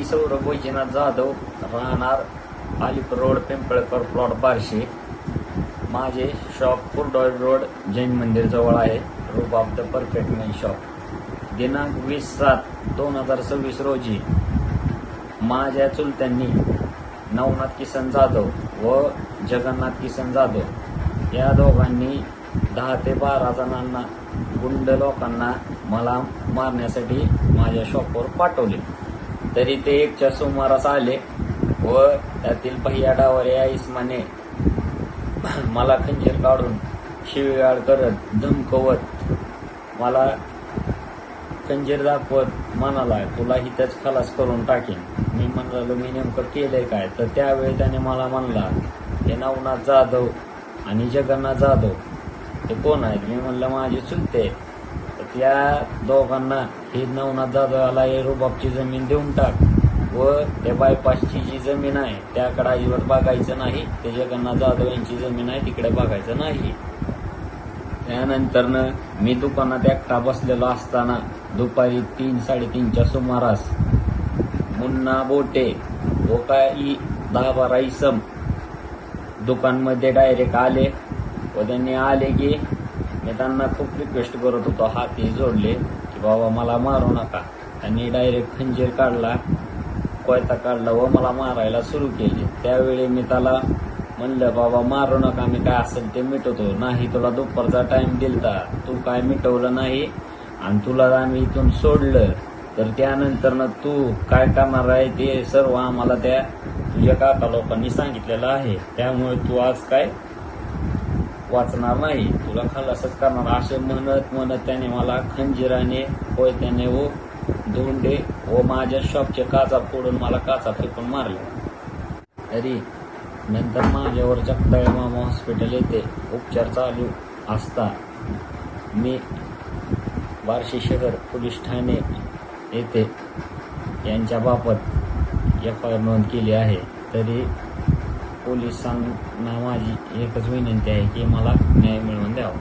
मी सौरभ वैजनाथ जाधव, राहणार Alipur road, Pimpalkar plot, Barshi. माझे shop कुर्डॉल road, Jain मंदिर जवळ आहे. रूप of the perfect man shop. दिनांक 20/7/2026 रोजी माझ्या चुलत्यांनी नवनाथ किसन जाधव व जगन्नाथ किसन जाधव या दोघांनी 10 ते 12 जणांना, गुंड लोकांना मला मारण्यासाठी माझ्या शॉपवर पाठवले. तरी ते 1च्या सुमारास आले व त्यातील पहिया डावऱ्या इस्माने मला खंजीर काढून शिवीगाळ करत, धमकवत, मला खंजीर दाखवत म्हणाला, तुला हिथंच खलास करून टाकेन. मी म्हणालो, मी नेमकं केलंय काय? तर त्यावेळी त्याने मला म्हणला, हे नवनाथ जाधव आणि जगन्नाथ जाधव हे कोण आहेत? मी म्हणलं, माझे चुलते. तर त्या दोघांना ही नवनाथ जाधवाला हे रुबाबची जमीन देऊन टाक व त्या बायपासची जी जमीन आहे त्याकडे अजिबात बघायचं नाही. ते जगन्नाथ जाधव यांची जमीन आहे तिकडे बघायचं नाही. त्यानंतरनं मी दुकानात एकटा बसलेलो असताना दुपारी 3-3:30च्या सुमारास मुन्ना बोटे व काही 10-12 इसम दुकानमध्ये डायरेक्ट आले व त्यांनी आले की मी त्यांना खूप रिक्वेस्ट करत होतो, हाती जोडले की बाबा मला मारू नका. त्यांनी डायरेक्ट खंजीर काढला, कोयता काढला व मला मारायला सुरू केले. त्यावेळी मी त्याला म्हणलं, बाबा मारू नका, मी काय असेल ते मिटवतो. नाही, तुला दुपारचा टाइम दिलता, तू काय मिटवलं नाही आणि तुला आम्ही इथून सोडलं तर त्यानंतरनं तू काय करणार आहे ते सर्व आम्हाला त्या तुझ्या काका लोकांनी सांगितलेलं आहे. त्यामुळे तू आज काय वाचणार नाही, तुला खलासच करणार. असे म्हणत त्याने मला खंजीराने, कोयत्याने व धोंडे व माझ्या शॉपचे काचा फोडून मला काचा फेकून मारले. तरी नंतर माझ्यावर जगदाळे मामा हॉस्पिटल येथे उपचार चालू असता मी बार्शी शहर पोलीस ठाणे येथे यांच्याबाबत FIR नोंद केली आहे. तरी पोलिसांना माझी एकच विनंती आहे की मला न्याय मिळवून द्यावा.